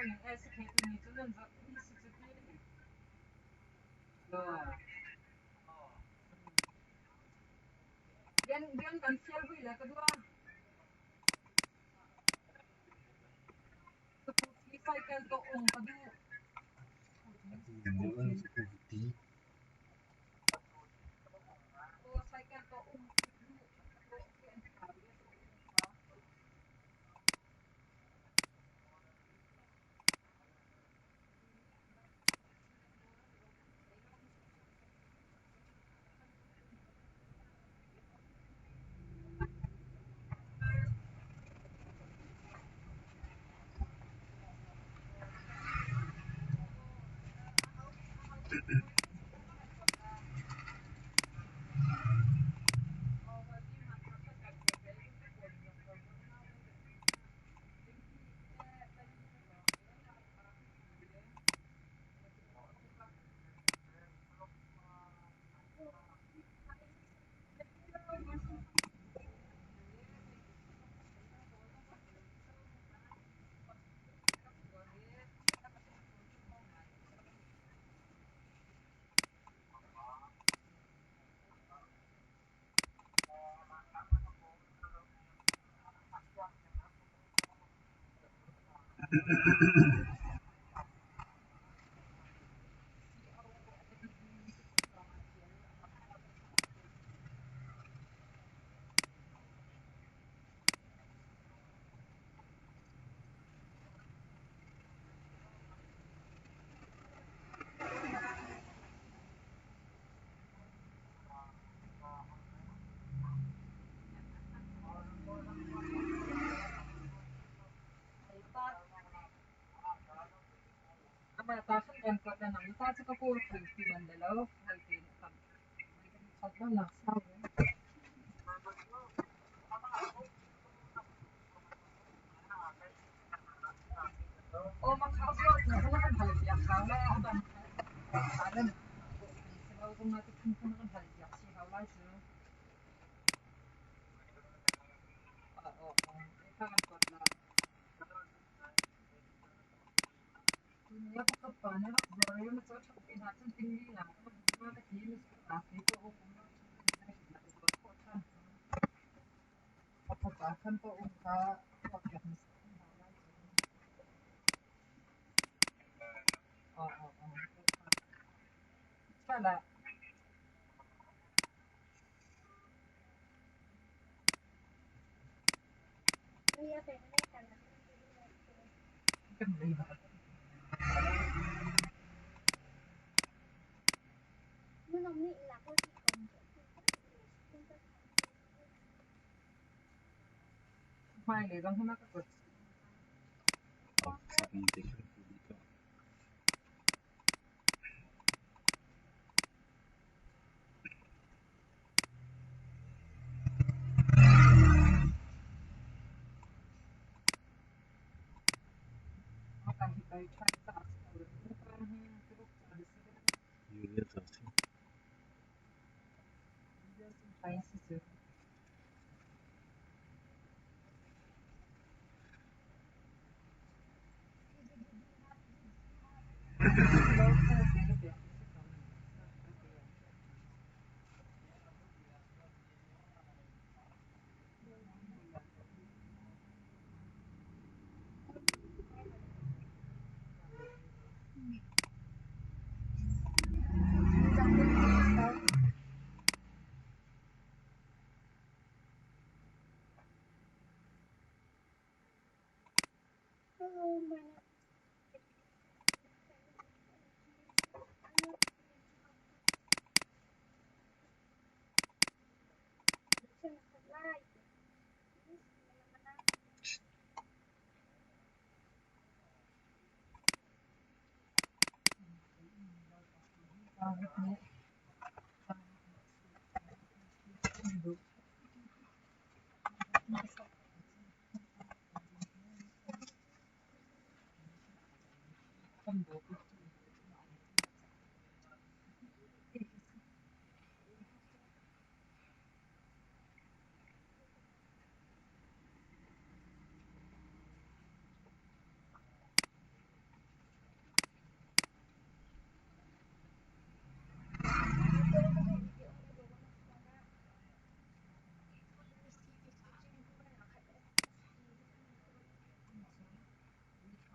morning as you need to learn the easy to be. Then can share with like a dua. The free cycle to kadu. O cycle to ama tasan kan ko na nang ta sa ko free bandalaw ay tin kam. Sa na sa. O makaupo na kan halya kala aban. Kala na. Sa ko na tin kan halya si hawla su. Oo. Ikaw ko na. Niya ko pa na zero na sa natin tingin na. Mga kilos ko na ko ko na. Pagkakakan po ka pagkakas. Oo. Sala. Mai le dong hima ka.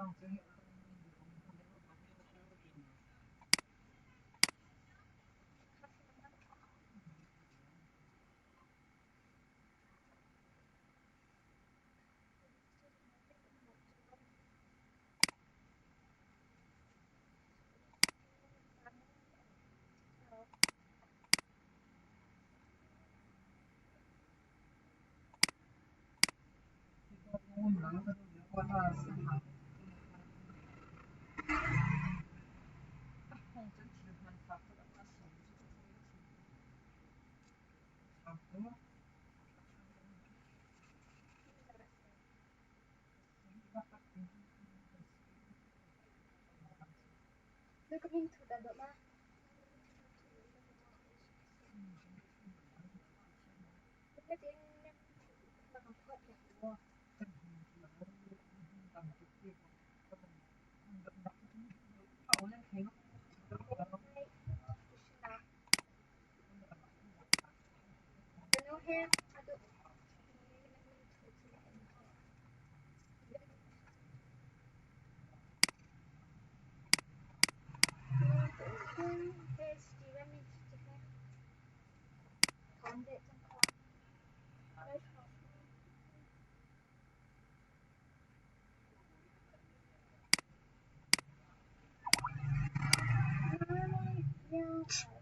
방송이 너무 많아서 영화가 쓰나 홍천 지르만 사프가 났어. 사프 Look into the door. Look in the pot here. 오늘 개그 Right. The new hair. I don't. Here's Steven needs to hair. Convict and clock. Right. Yeah.